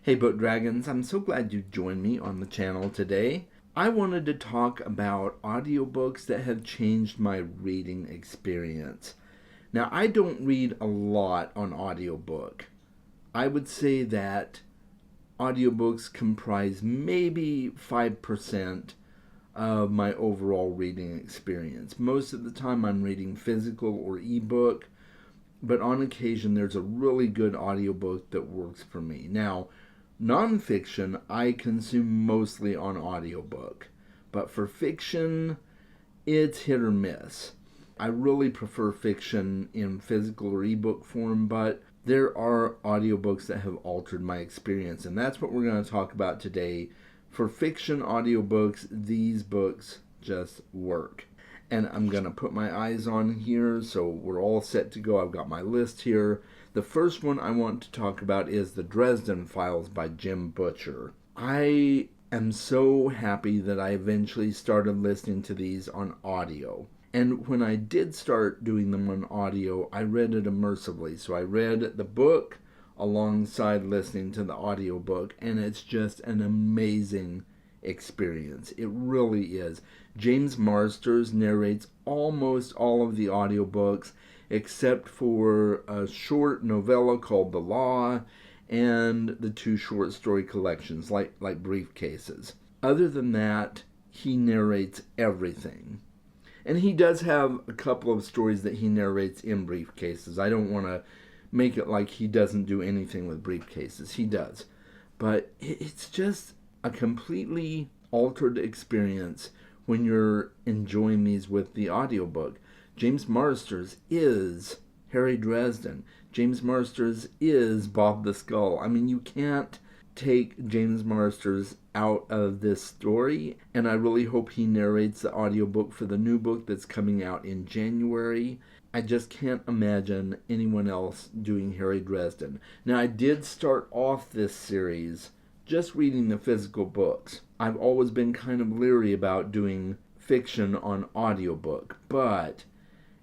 Hey Book Dragons, I'm so glad you joined me on the channel today. I wanted to talk about audiobooks that have changed my reading experience. Now, I don't read a lot on audiobook. I would say that audiobooks comprise maybe 5% of my overall reading experience. Most of the time I'm reading physical or ebook, but on occasion there's a really good audiobook that works for me. Now, nonfiction I consume mostly on audiobook, but for fiction, it's hit or miss. I really prefer fiction in physical or ebook form, but there are audiobooks that have altered my experience, and that's what we're going to talk about today. For fiction audiobooks, these books just work. And I'm going to put my eyes on here, so we're all set to go. I've got my list here. The first one I want to talk about is The Dresden Files by Jim Butcher. I am so happy that I eventually started listening to these on audio. And when I did start doing them on audio, I read it immersively. So I read the book alongside listening to the audiobook, and it's just an amazing experience. It really is. James Marsters narrates almost all of the audiobooks except for a short novella called The Law and the two short story collections like Briefcases. Other than that, he narrates everything. And he does have a couple of stories that he narrates in Briefcases. I don't want to make it like he doesn't do anything with Briefcases. He does. But it's just a completely altered experience when you're enjoying these with the audiobook. James Marsters is Harry Dresden. James Marsters is Bob the Skull. I mean, you can't take James Marsters out of this story, and I really hope he narrates the audiobook for the new book that's coming out in January. I just can't imagine anyone else doing Harry Dresden. Now, I did start off this series just reading the physical books. I've always been kind of leery about doing fiction on audiobook, but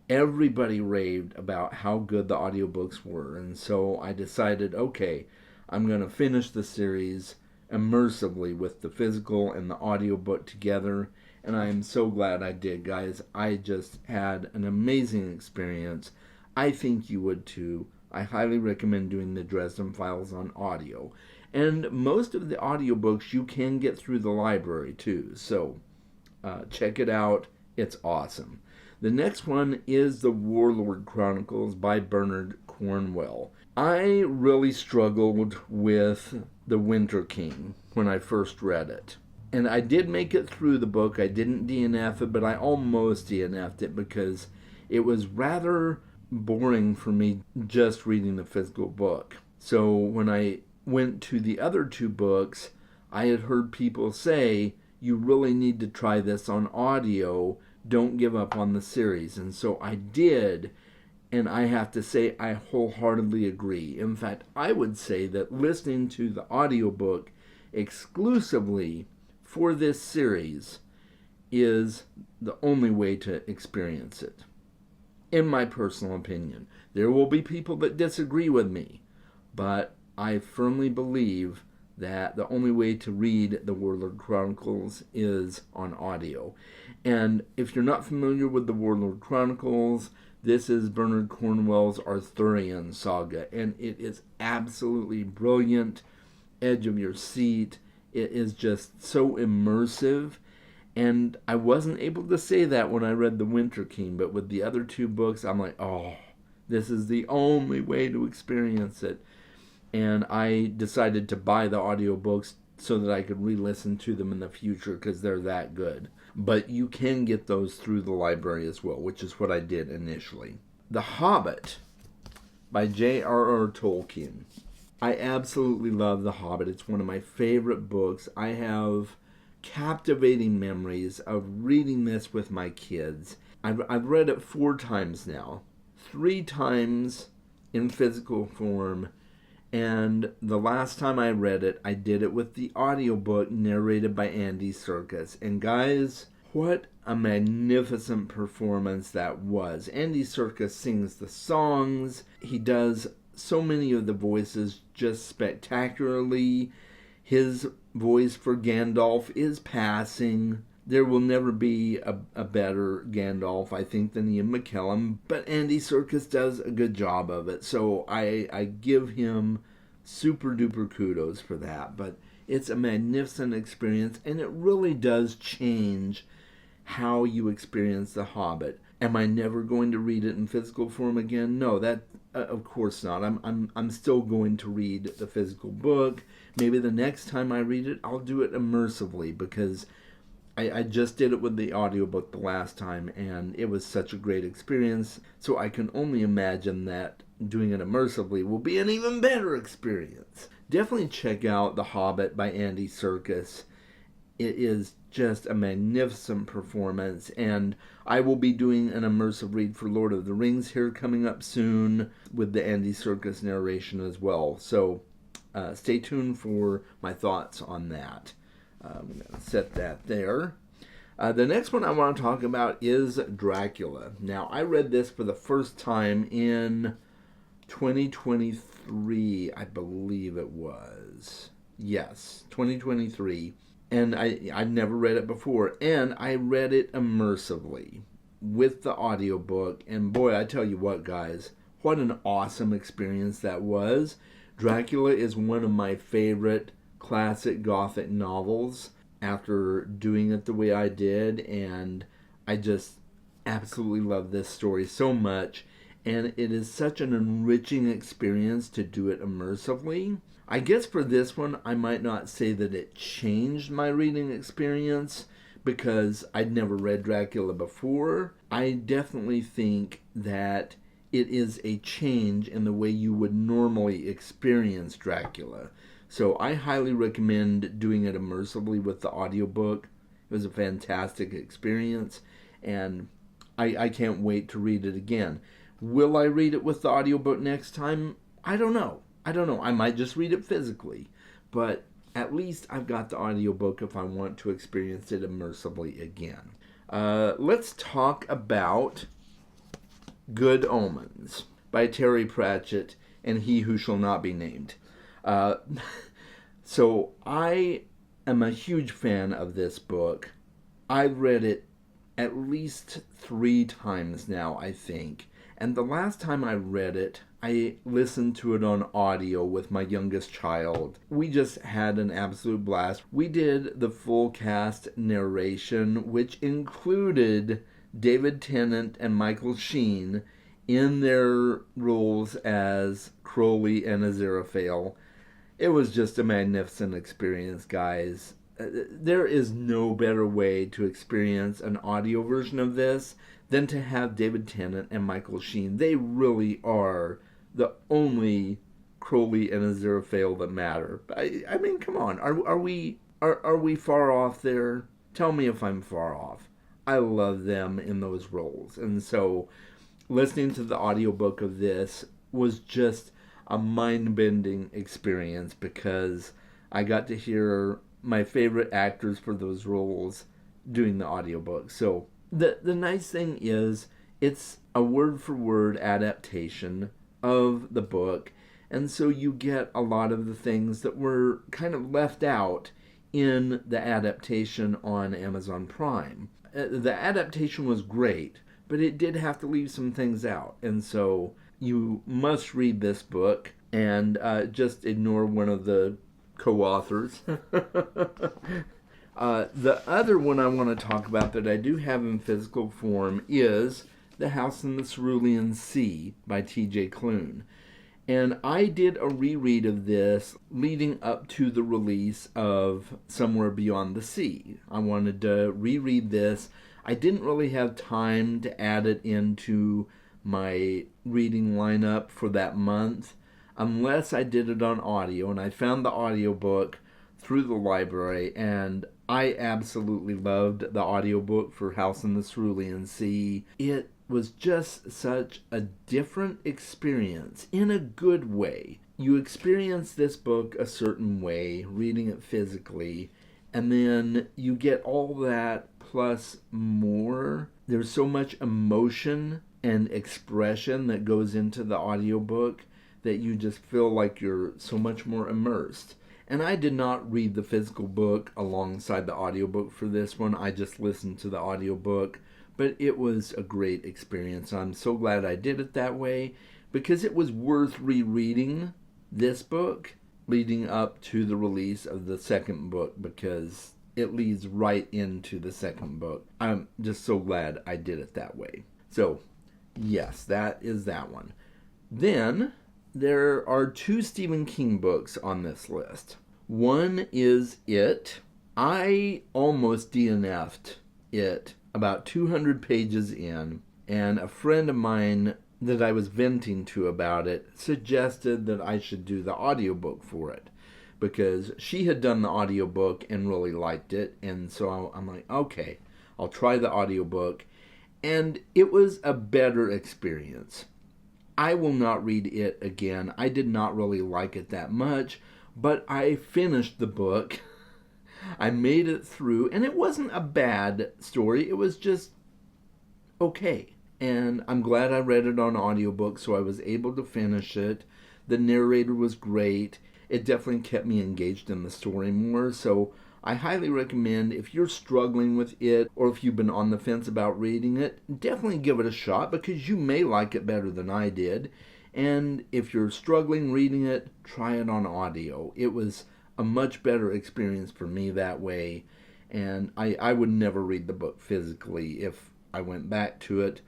everybody raved about how good the audiobooks were, and so I decided, okay, I'm going to finish the series immersively with the physical and the audiobook together, and I am so glad I did, guys. I just had an amazing experience. I think you would too. I highly recommend doing the Dresden Files on audio. And most of the audiobooks you can get through the library too, so check it out. It's awesome. The next one is The Warlord Chronicles by Bernard Cornwell. I really struggled with The Winter King when I first read it. And I did make it through the book. I didn't DNF it, but I almost DNF'd it because it was rather boring for me just reading the physical book. So when I went to the other two books, I had heard people say, you really need to try this on audio. Don't give up on the series. And so I did, and I have to say I wholeheartedly agree. In fact, I would say that listening to the audiobook exclusively for this series is the only way to experience it, in my personal opinion. There will be people that disagree with me, but I firmly believe that the only way to read the Warlord Chronicles is on audio. And if you're not familiar with the Warlord Chronicles, this is Bernard Cornwell's Arthurian saga, and it is absolutely brilliant, edge of your seat. It is just so immersive, and I wasn't able to say that when I read The Winter King, but with the other two books, I'm like, oh, this is the only way to experience it. And I decided to buy the audiobooks so that I could re-listen to them in the future because they're that good. But you can get those through the library as well, which is what I did initially. The Hobbit by J.R.R. Tolkien. I absolutely love The Hobbit. It's one of my favorite books. I have captivating memories of reading this with my kids. I've read it 4 times now. 3 times in physical form, and the last time I read it, I did it with the audiobook narrated by Andy Serkis. And guys, what a magnificent performance that was. Andy Serkis sings the songs. He does so many of the voices just spectacularly. His voice for Gandalf is passing. There will never be a better Gandalf, I think, than Ian McKellen, but Andy Serkis does a good job of it, so I give him super duper kudos for that. But it's a magnificent experience, and it really does change how you experience The Hobbit. Am I never going to read it in physical form again? No, that of course not. I'm still going to read the physical book. Maybe the next time I read it, I'll do it immersively, because I just did it with the audiobook the last time, and it was such a great experience. So I can only imagine that doing it immersively will be an even better experience. Definitely check out The Hobbit by Andy Serkis. It is just a magnificent performance, and I will be doing an immersive read for Lord of the Rings here coming up soon with the Andy Serkis narration as well. So stay tuned for my thoughts on that. I'm going to set that there. The next one I want to talk about is Dracula. Now, I read this for the first time in 2023, I believe it was. Yes, 2023. And I'd never read it before. And I read it immersively with the audiobook. And boy, I tell you what, guys, what an awesome experience that was. Dracula is one of my favorite classic Gothic novels after doing it the way I did. And I just absolutely love this story so much. And it is such an enriching experience to do it immersively. I guess for this one, I might not say that it changed my reading experience because I'd never read Dracula before. I definitely think that it is a change in the way you would normally experience Dracula. So I highly recommend doing it immersively with the audiobook. It was a fantastic experience, and I can't wait to read it again. Will I read it with the audiobook next time? I don't know. I might just read it physically, but at least I've got the audiobook if I want to experience it immersively again. Let's talk about Good Omens by Terry Pratchett and He Who Shall Not Be Named. So I am a huge fan of this book. I've read it at least 3 times now, I think. And the last time I read it, I listened to it on audio with my youngest child. We just had an absolute blast. We did the full cast narration, which included David Tennant and Michael Sheen in their roles as Crowley and Aziraphale. It was just a magnificent experience, guys. There is no better way to experience an audio version of this than to have David Tennant and Michael Sheen. They really are the only Crowley and Aziraphale that matter. I mean, come on. Are we far off there? Tell me if I'm far off. I love them in those roles. And so listening to the audiobook of this was just a mind-bending experience because I got to hear my favorite actors for those roles doing the audiobook. So the nice thing is it's a word-for-word adaptation of the book, and so you get a lot of the things that were kind of left out in the adaptation on Amazon Prime. The adaptation was great, but it did have to leave some things out, and so you must read this book and just ignore one of the co-authors. The other one I want to talk about that I do have in physical form is The House in the Cerulean Sea by T.J. Klune. And I did a reread of this leading up to the release of Somewhere Beyond the Sea. I wanted to reread this. I didn't really have time to add it into my reading lineup for that month unless I did it on audio, and I found the audiobook through the library, and I absolutely loved the audiobook for House in the Cerulean Sea. It was just such a different experience in a good way. You experience this book a certain way, reading it physically, and then you get all that plus more. There's so much emotion and expression that goes into the audiobook that you just feel like you're so much more immersed. And I did not read the physical book alongside the audiobook for this one. I just listened to the audiobook, but it was a great experience. I'm so glad I did it that way because it was worth rereading this book leading up to the release of the second book because it leads right into the second book. I'm just so glad I did it that way. So, yes, that is that one. Then there are 2 Stephen King books on this list. One is It. I almost DNF'd it about 200 pages in, and a friend of mine that I was venting to about it suggested that I should do the audiobook for it because she had done the audiobook and really liked it, and so I'm like, okay, I'll try the audiobook, and it was a better experience. I will not read it again. I did not really like it that much, but I finished the book. I made it through, and it wasn't a bad story. It was just okay. And I'm glad I read it on audiobook, so I was able to finish it. The narrator was great. It definitely kept me engaged in the story more, so I highly recommend if you're struggling with it or if you've been on the fence about reading it, definitely give it a shot because you may like it better than I did. And if you're struggling reading it, try it on audio. It was a much better experience for me that way, and I would never read the book physically if I went back to it,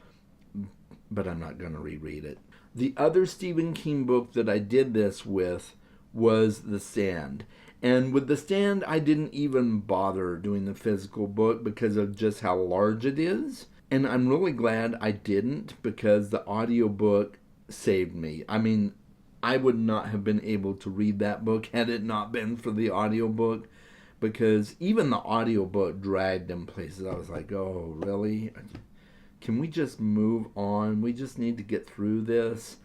but I'm not going to reread it. The other Stephen King book that I did this with was The Stand. And with The Stand, I didn't even bother doing the physical book because of just how large it is. And I'm really glad I didn't because the audiobook saved me. I mean, I would not have been able to read that book had it not been for the audiobook because even the audiobook dragged in places. I was like, oh, really? Can we just move on? We just need to get through this.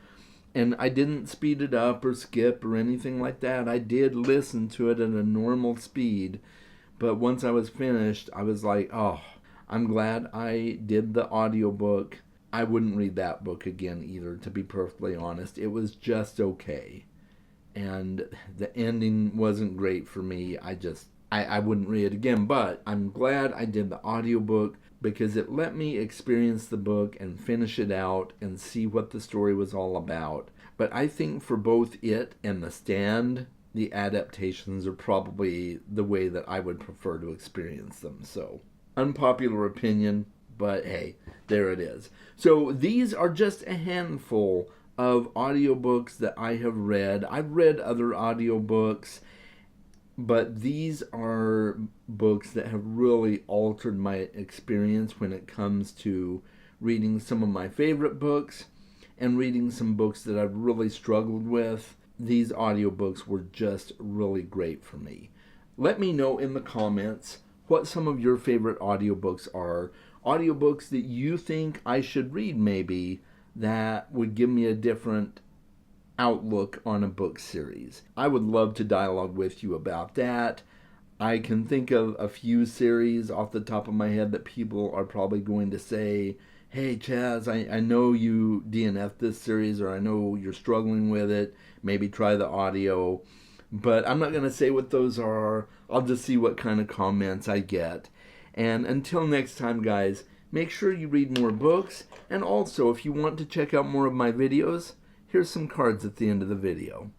And I didn't speed it up or skip or anything like that. I did listen to it at a normal speed. But once I was finished, I was like, oh, I'm glad I did the audiobook. I wouldn't read that book again either, to be perfectly honest. It was just okay. And the ending wasn't great for me. I wouldn't read it again. But I'm glad I did the audiobook because it let me experience the book and finish it out and see what the story was all about. But I think for both it and The Stand, the adaptations are probably the way that I would prefer to experience them. So, unpopular opinion, but hey, there it is. So these are just a handful of audiobooks that I have read. I've read other audiobooks, but these are books that have really altered my experience when it comes to reading some of my favorite books and reading some books that I've really struggled with. These audiobooks were just really great for me. Let me know in the comments what some of your favorite audiobooks are. Audiobooks that you think I should read maybe that would give me a different outlook on a book series. I would love to dialogue with you about that. I can think of a few series off the top of my head that people are probably going to say, hey Chaz, I know you DNF'd this series, or I know you're struggling with it, maybe try the audio. But I'm not going to say what those are. I'll just see what kind of comments I get. And until next time, guys, make sure you read more books. And also, if you want to check out more of my videos, here's some cards at the end of the video.